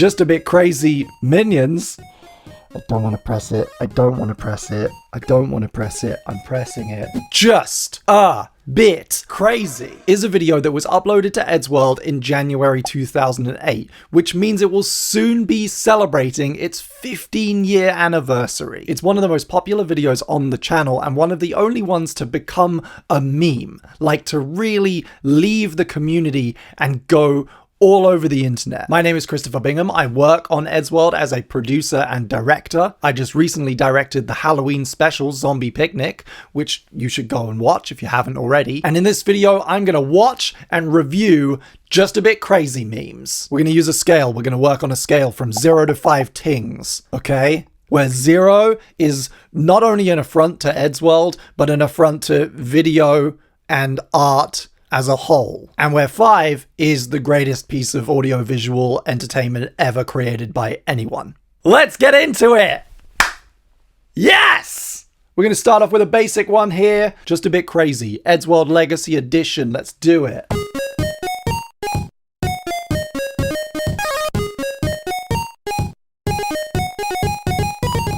Just a bit crazy minions. I don't want to press it. I don't want to press it. I don't want to press it. I'm pressing it. Just a bit crazy is a video that was uploaded to Eddsworld in January 2008, which means it will soon be celebrating its 15-year anniversary. It's one of the most popular videos on the channel and one of the only ones to become a meme, like to really leave the community and go all over the internet. My name is Christopher Bingham. I work on Eddsworld as a producer and director. I just recently directed the Halloween special Zombie Picnic, which you should go and watch if you haven't already. And in this video, I'm gonna watch and review Just a Bit Crazy memes. We're gonna use a scale. We're gonna work on a scale from 0 to 5 tings, okay? Where 0 is not only an affront to Eddsworld, but an affront to video and art as a whole, and where 5 is the greatest piece of audiovisual entertainment ever created by anyone. Let's get into it! Yes! We're gonna start off with a basic one here. Just a Bit Crazy, Eddsworld Legacy Edition. Let's do it.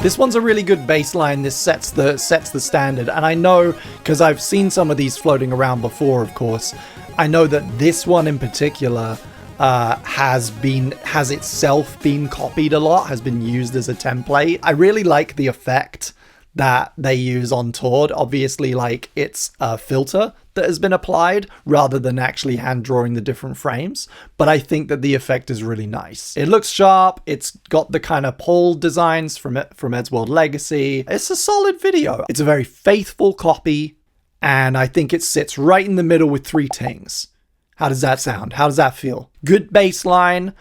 This one's a really good baseline. This sets the standard, and I know, because I've seen some of these floating around before, of course, I know that this one in particular has itself been copied a lot, has been used as a template. I really like the effect that they use on Tord. Obviously, like, it's a filter that has been applied rather than actually hand drawing the different frames, but I think that the effect is really nice. It looks sharp. It's got the kind of pole designs from Eddsworld Legacy. It's a solid video. It's a very faithful copy, and I think it sits right in the middle with 3 tings. How does that sound? How does that feel? Good baseline,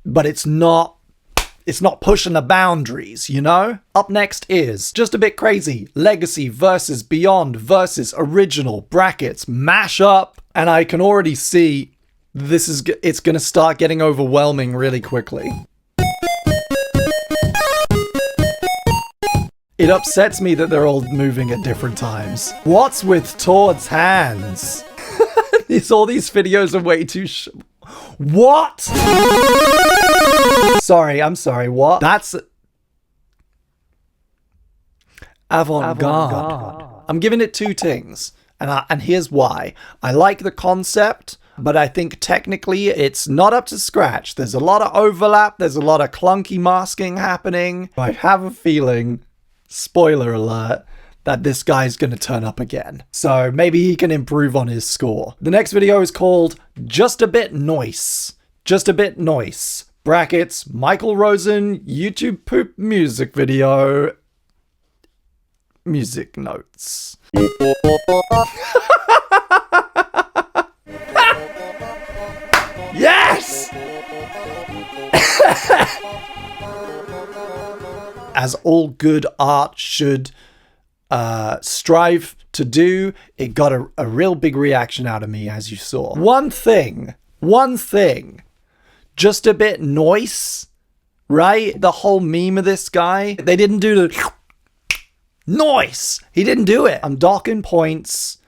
but it's not pushing the boundaries, you know? Up next is Just a Bit Crazy, Legacy versus Beyond versus Original, brackets, mashup. And I can already see it's gonna start getting overwhelming really quickly. It upsets me that they're all moving at different times. What's with Tord's hands? All these videos are way too What? I'm sorry, what? That's avant-garde. I'm giving it 2 tings, and here's why. I like the concept, but I think technically it's not up to scratch. There's a lot of overlap, there's a lot of clunky masking happening. I have a feeling, spoiler alert, that this guy's gonna turn up again. So maybe he can improve on his score. The next video is called Just a Bit Noise. Just a Bit Noise. Brackets, Michael Rosen, YouTube poop music video. Music notes. Yes! As all good art should strive to do, it got a real big reaction out of me, as you saw. One thing. Just a bit noise, right? The whole meme of this guy, they didn't do the noise. He didn't do it. I'm docking points.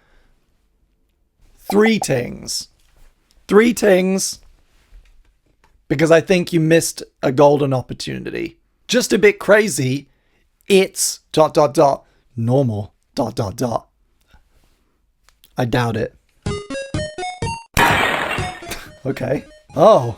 3 tings. 3 tings. Because I think you missed a golden opportunity. Just a Bit Crazy. It's ... normal ... I doubt it. Okay. Oh.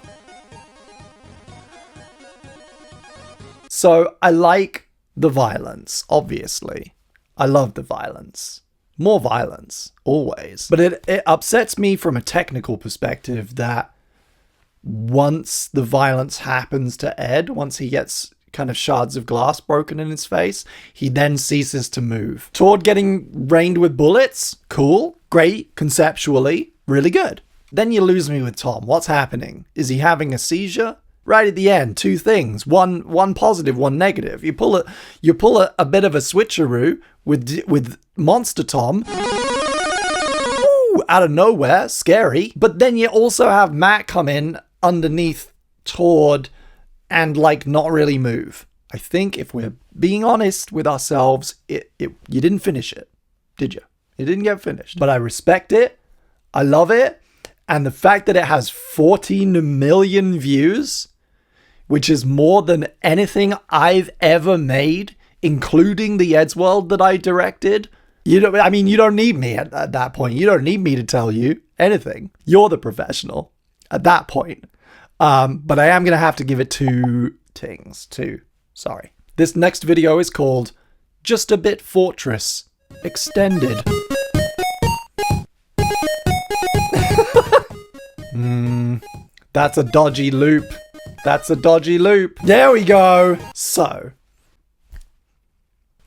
So I like the violence, obviously. I love the violence. More violence, always. But it upsets me from a technical perspective that once the violence happens to Ed, once he gets kind of shards of glass broken in his face, he then ceases to move. Tord getting rained with bullets, cool, great, conceptually, really good. Then you lose me with Tom. What's happening? Is he having a seizure? Right at the end, 2 things, one positive, 1 negative. You pull a bit of a switcheroo with Monster Tom. Ooh, out of nowhere, scary. But then you also have Matt come in underneath Tord and like not really move. I think if we're being honest with ourselves, you didn't finish it, did you? It didn't get finished. But I respect it. I love it. And the fact that it has 14 million views which is more than anything I've ever made, including the Eddsworld that I directed. You don't need me at that point. You don't need me to tell you anything. You're the professional at that point. But I am going to have to give it 2 tings. 2. Sorry. This next video is called Just a Bit Fortress Extended. That's a dodgy loop. That's a dodgy loop. There we go. So,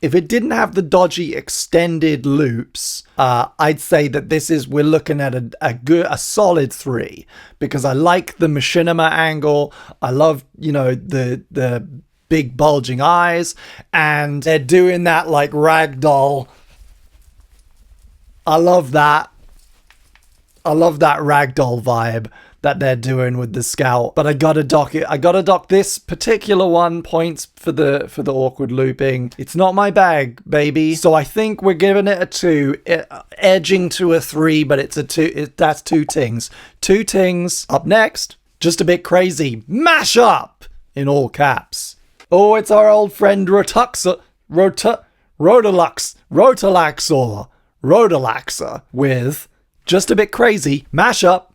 if it didn't have the dodgy extended loops, I'd say that we're looking at a solid 3, because I like the machinima angle. I love, the big bulging eyes, and they're doing that like ragdoll. I love that. I love that ragdoll vibe that they're doing with the scout. But I gotta dock it. I gotta dock this particular one points for the awkward looping. It's not my bag, baby. So I think we're giving it a 2, edging to a 3, but it's a 2. That's 2 tings. 2 tings. Up next, Just a Bit Crazy mashup in all caps. Oh, it's our old friend Rotalaxor with Just a Bit Crazy mashup.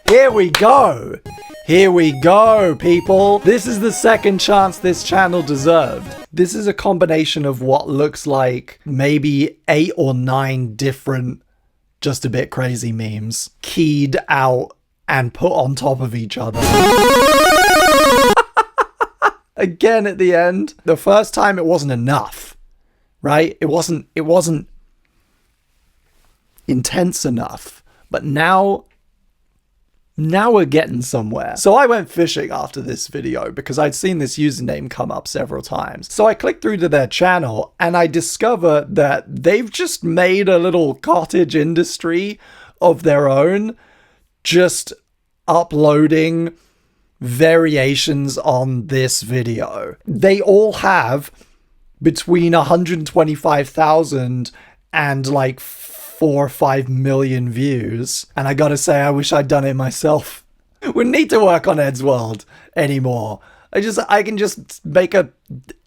Here we go. Here we go, people. This is the second chance this channel deserved. This is a combination of what looks like maybe 8 or 9 different Just a Bit Crazy memes keyed out and put on top of each other. Again at the end. The first time it wasn't enough, right? It wasn't intense enough. But now we're getting somewhere. So I went fishing after this video because I'd seen this username come up several times. So I clicked through to their channel and I discover that they've just made a little cottage industry of their own, just uploading variations on this video. They all have between 125,000 and like 4 or 5 million views. And I gotta say, I wish I'd done it myself. Wouldn't need to work on Eddsworld anymore. I can just make a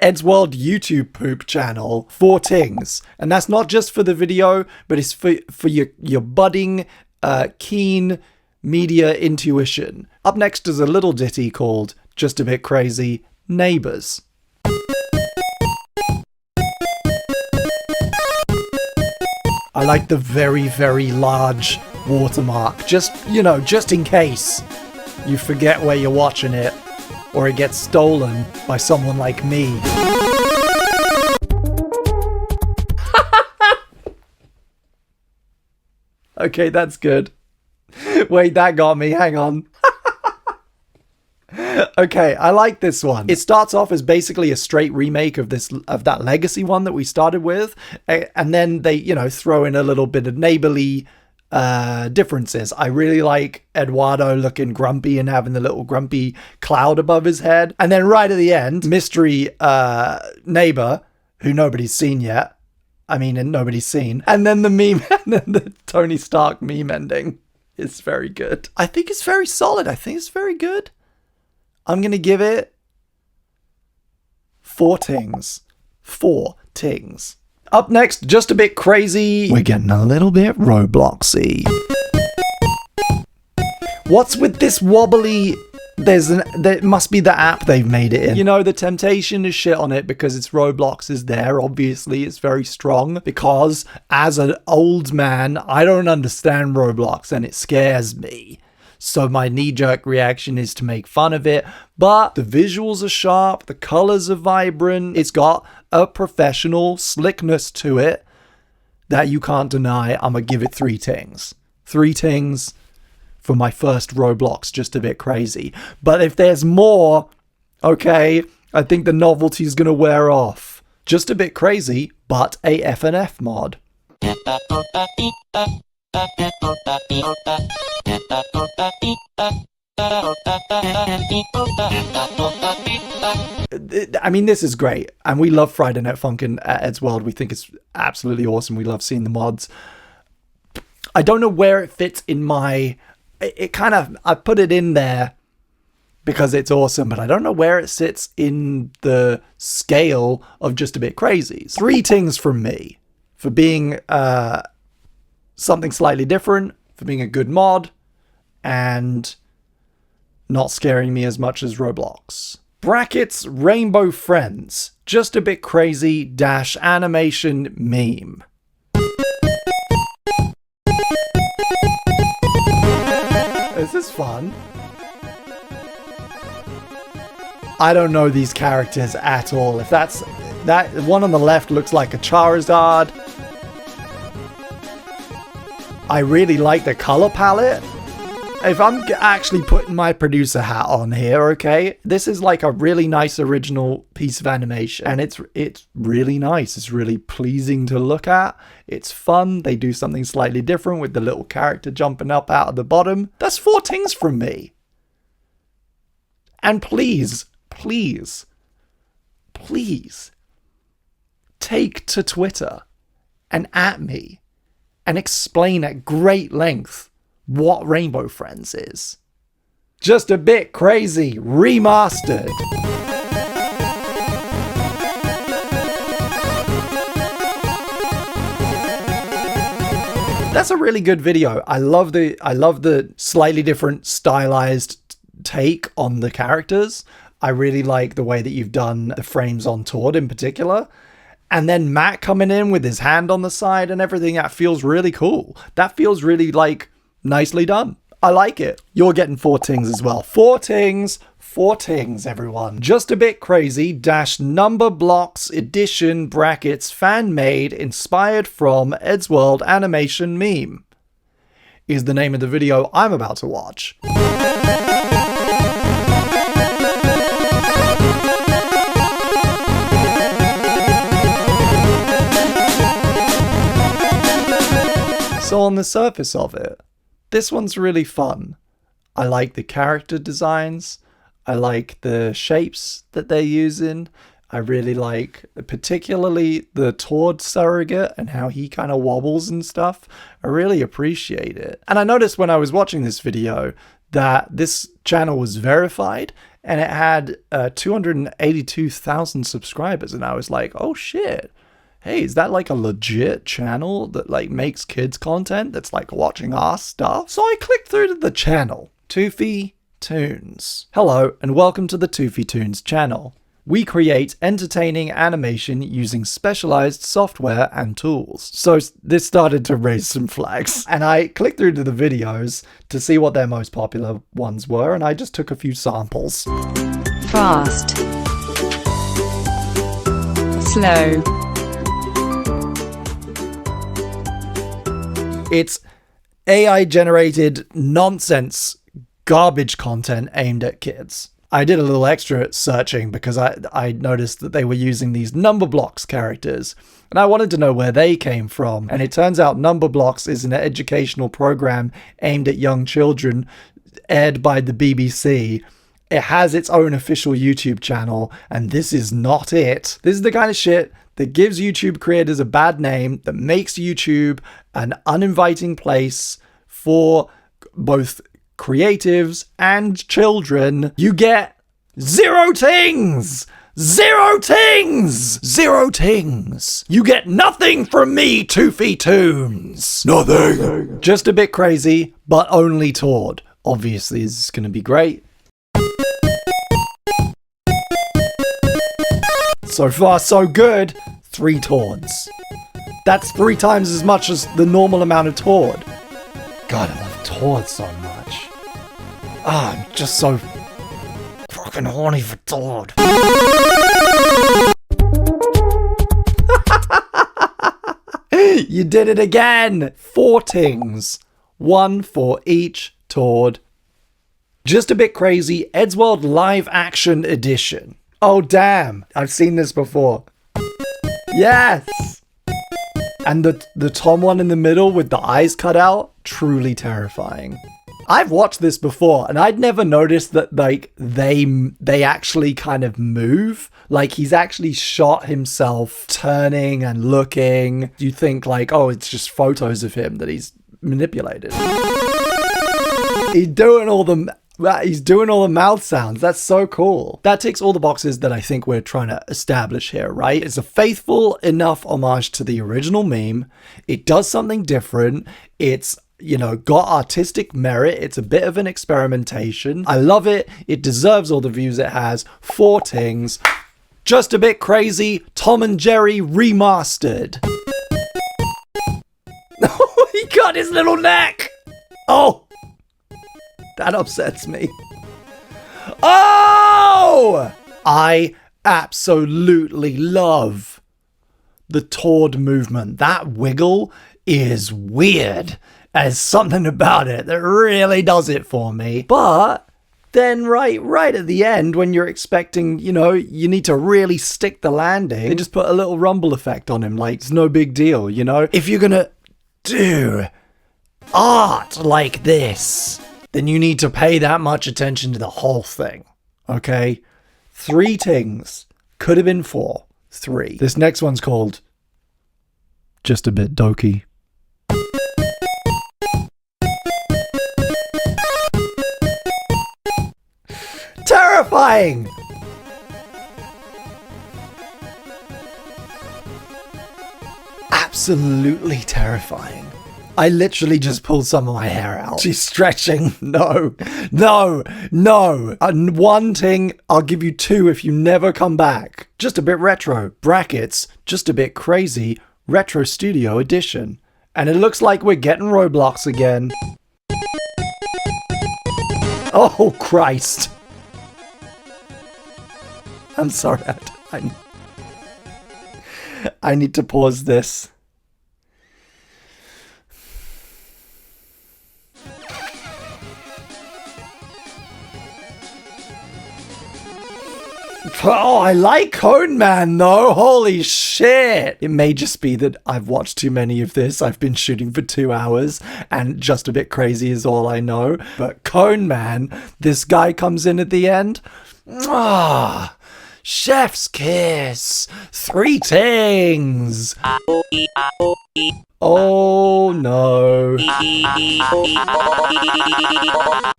Eddsworld YouTube poop channel for tings. And that's not just for the video, but it's for your budding, keen media intuition. Up next is a little ditty called Just a Bit Crazy Neighbors. I like the very, very large watermark, just in case you forget where you're watching it or it gets stolen by someone like me. Okay, that's good. Wait, that got me. Hang on. Okay, I like this one. It starts off as basically a straight remake of that legacy one that we started with, and then they, throw in a little bit of neighborly differences. I really like Eduardo looking grumpy and having the little grumpy cloud above his head. And then right at the end, mystery neighbor who nobody's seen yet. And nobody's seen. And then the meme, and then the Tony Stark meme ending is very good. I think it's very solid. I think it's very good. I'm going to give it 4 tings. 4 tings. Up next, Just a Bit Crazy. We're getting a little bit Robloxy. What's with this wobbly? There must be the app they've made it in. The temptation to shit on it because it's Roblox is there. Obviously, it's very strong because as an old man, I don't understand Roblox and it scares me. So my knee-jerk reaction is to make fun of it. But the visuals are sharp, the colors are vibrant, it's got a professional slickness to it that you can't deny. I'm gonna give it 3 tings. 3 tings for my first Roblox Just a Bit Crazy. But if there's more, okay, I think the novelty's gonna wear off. Just a Bit Crazy, but a FNF mod. This is great, and we love Friday Night Funkin' at Eddsworld. We think it's absolutely awesome. We love seeing the mods. I don't know where it fits in my it kind of, I put it in there because it's awesome, but I don't know where it sits in the scale of Just a Bit Crazy. 3 tings from me for being something slightly different, for being a good mod, and not scaring me as much as Roblox. Brackets Rainbow Friends, Just a Bit Crazy dash animation meme. This is fun. I don't know these characters at all. If that one on the left looks like a Charizard. I really like the color palette. If I'm actually putting my producer hat on here, okay, this is like a really nice original piece of animation, and it's really nice. It's really pleasing to look at. It's fun. They do something slightly different with the little character jumping up out of the bottom. That's 4 tings from me. And please, please, please take to Twitter and at me and explain at great length what Rainbow Friends is. Just a Bit Crazy Remastered. That's a really good video. I love the slightly different stylized take on the characters. I really like the way that you've done the frames on Tord in particular. And then Matt coming in with his hand on the side and everything, that feels really cool. That feels really like nicely done. I like it. You're getting 4 tings as well. 4 tings, 4 tings, everyone. Just a Bit Crazy dash number blocks edition brackets fan made inspired from Eddsworld animation meme is the name of the video I'm about to watch. So on the surface of it, this one's really fun. I like the character designs. I like the shapes that they're using. I really like particularly the Tord surrogate and how he kind of wobbles and stuff. I really appreciate it. And I noticed when I was watching this video that this channel was verified and it had 282,000 subscribers. And I was like, oh shit. Hey, is that like a legit channel that like makes kids content that's like watching our stuff? So I clicked through to the channel, Toofy Toons. Hello and welcome to the Toofy Toons channel. We create entertaining animation using specialized software and tools. So this started to raise some flags. And I clicked through to the videos to see what their most popular ones were, and I just took a few samples. Fast. Slow. It's AI-generated nonsense garbage content aimed at kids. I did a little extra searching because I noticed that they were using these number blocks characters, and I wanted to know where they came from. And it turns out Number Blocks is an educational program aimed at young children, aired by the BBC. It has its own official YouTube channel, and this is not it. This is the kind of shit that gives YouTube creators a bad name, that makes YouTube an uninviting place for both creatives and children. You get 0 tings! 0 tings! 0 tings! You get nothing from me, Toofy Toons! Nothing! Just a Bit Crazy, but only Tord. Obviously, this is gonna be great. So far, so good. 3 Tords. That's 3 times as much as the normal amount of Tord. God, I love Tord so much. Ah, I'm just so fucking horny for Tord. You did it again. 4 tings. 1 for each Tord. Just a Bit Crazy Eddsworld Live Action Edition. Oh damn, I've seen this before. Yes! And the Tom one in the middle with the eyes cut out, truly terrifying. I've watched this before and I'd never noticed that like they actually kind of move. Like he's actually shot himself turning and looking. You think like, oh, it's just photos of him that he's manipulated. He's doing all the mouth sounds. That's so cool. That ticks all the boxes that I think we're trying to establish here, right? It's a faithful enough homage to the original meme. It does something different. It's, you know, got artistic merit. It's a bit of an experimentation. I love it. It deserves all the views it has. 4 tings. Just a bit crazy. Tom and Jerry remastered. Oh, he got his little neck. Oh. That upsets me. Oh! I absolutely love the Tord movement. That wiggle is weird. There's something about it that really does it for me. But then right at the end, when you're expecting, you know, you need to really stick the landing, they just put a little rumble effect on him. Like, it's no big deal, you know? If you're gonna do art like this, then you need to pay that much attention to the whole thing, okay? 3 tings. Could have been 4. 3. This next one's called Just a Bit Doki. Terrifying! Absolutely terrifying. I literally just pulled some of my hair out. She's stretching. No. One ting, I'll give you 2 if you never come back. Just a bit retro. Brackets. Just a bit crazy. Retro Studio Edition. And it looks like we're getting Roblox again. Oh, Christ. I'm sorry. I need to pause this. Oh, I like Cone Man though. Holy shit. It may just be that I've watched too many of this. I've been shooting for 2 hours and Just a Bit Crazy is all I know. But Cone Man, this guy comes in at the end. Ah, chef's kiss. 3 tings. Oh no.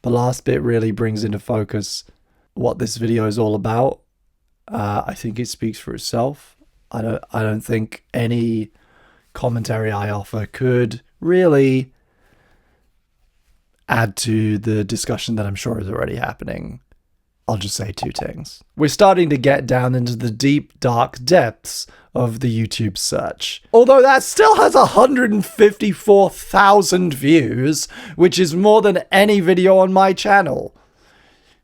The last bit really brings into focus what this video is all about. I think it speaks for itself. I don't think any commentary I offer could really add to the discussion that I'm sure is already happening. I'll just say 2 things. We're starting to get down into the deep, dark depths of the YouTube search. Although that still has 154,000 views, which is more than any video on my channel.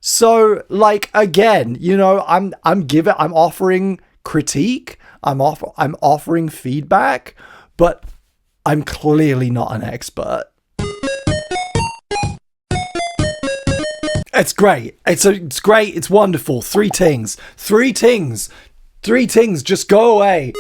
So, like, again, you know, I'm offering critique, I'm offering feedback, but I'm clearly not an expert. It's great. It's great. It's wonderful. 3 tings. 3 tings. 3 tings. Just go away.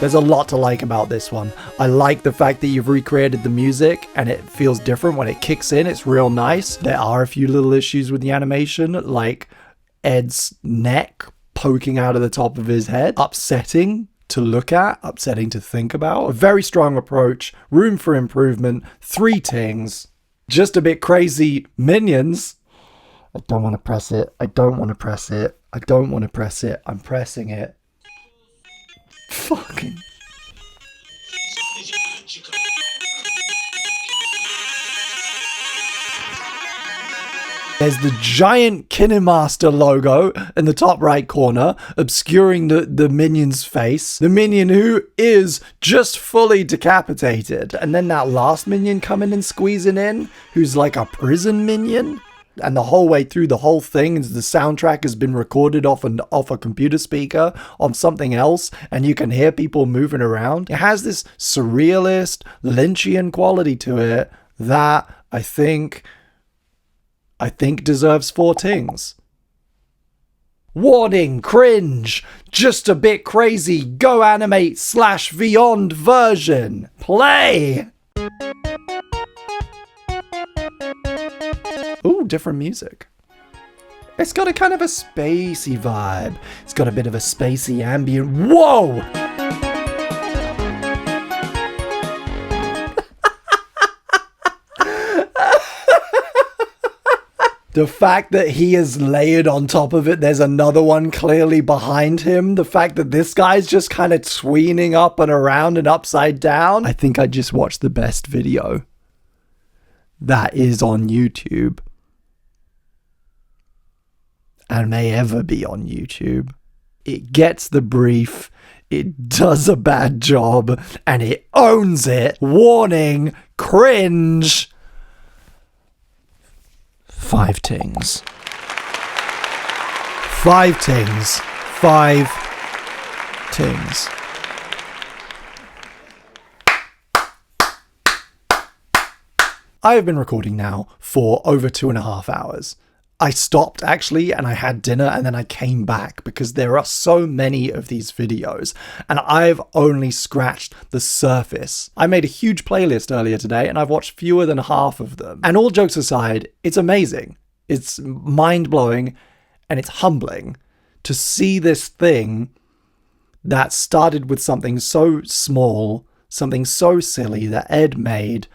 There's a lot to like about this one. I like the fact that you've recreated the music and it feels different when it kicks in. It's real nice. There are a few little issues with the animation, like Ed's neck poking out of the top of his head. Upsetting to look at, upsetting to think about. A very strong approach, room for improvement, 3 tings. Just a bit crazy. Minions. I don't want to press it. I don't want to press it. I don't want to press it. I'm pressing it. Fucking. There's the giant KineMaster logo in the top right corner, obscuring the minion's face. The minion who is just fully decapitated. And then that last minion coming and squeezing in, who's like a prison minion. And the whole way through the whole thing, the soundtrack has been recorded off a computer speaker on something else, and you can hear people moving around. It has this surrealist, Lynchian quality to it that I think deserves 4 tings. Warning, cringe, just a bit crazy, go animate / beyond version. Play! Ooh, different music. It's got a kind of a spacey vibe. It's got a bit of a spacey ambient. Whoa! The fact that he is layered on top of it, there's another one clearly behind him. The fact that this guy's just kind of tweening up and around and upside down. I think I just watched the best video that is on YouTube and may ever be on YouTube. It gets the brief, it does a bad job, and it owns it. Warning, cringe. 5 tings. 5 tings. 5 tings. I have been recording now for over 2.5 hours. I stopped actually and I had dinner and then I came back because there are so many of these videos and I've only scratched the surface. I made a huge playlist earlier today and I've watched fewer than half of them. And all jokes aside, it's amazing. It's mind-blowing and it's humbling to see this thing that started with something so small, something so silly that Ed made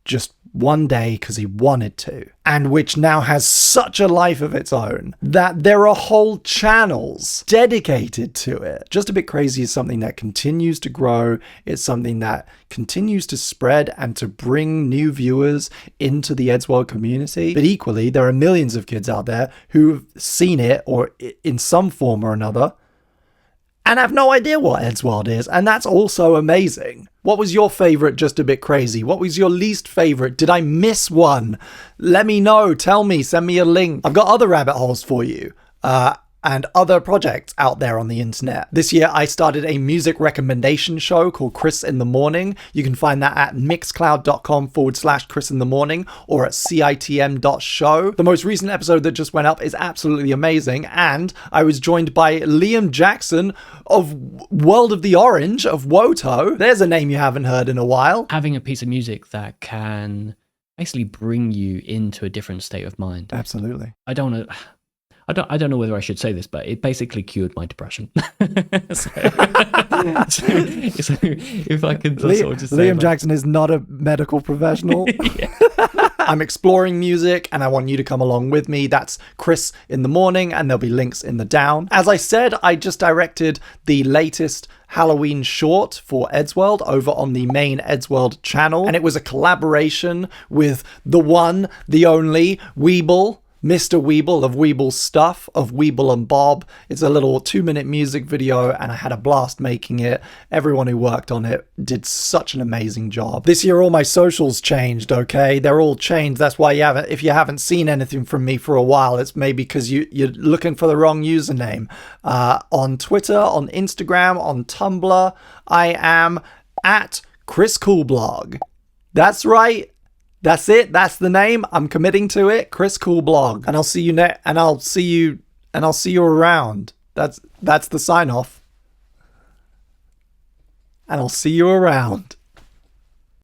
just one day because he wanted to, and which now has such a life of its own that there are whole channels dedicated to it. Just a Bit Crazy is something that continues to grow. It's something that continues to spread and to bring new viewers into the Eddsworld community. But equally, there are millions of kids out there who've seen it or in some form or another and have no idea what Eddsworld is, and that's also amazing. What was your favourite Just a Bit Crazy? What was your least favourite? Did I miss one? Let me know, tell me, send me a link. I've got other rabbit holes for you. And other projects out there on the internet. This year, I started a music recommendation show called Chris in the Morning. You can find that at mixcloud.com/Chris in the Morning or at citm.show. The most recent episode that just went up is absolutely amazing. And I was joined by Liam Jackson of World of the Orange of Woto. There's a name you haven't heard in a while. Having a piece of music that can basically bring you into a different state of mind. Absolutely. I don't know whether I should say this, but it basically cured my depression. so if I could sort of just say Liam Jackson is not a medical professional. I'm exploring music and I want you to come along with me. That's Chris in the Morning and there'll be links in the down. As I said, I just directed the latest Halloween short for Eddsworld over on the main Eddsworld channel. And it was a collaboration with the one, the only, Weeble. Mr. Weeble of Weeble Stuff, of Weeble and Bob. It's a little 2-minute music video and I had a blast making it. Everyone who worked on it did such an amazing job. This year all my socials changed, okay? They're all changed. That's why if you haven't seen anything from me for a while, it's maybe because you're looking for the wrong username. On Twitter, on Instagram, on Tumblr, I am at Chris Coolblog. That's right. That's it. That's the name. I'm committing to it. Chris Coolblog. And I'll see you I'll see you around. That's the sign off. And I'll see you around.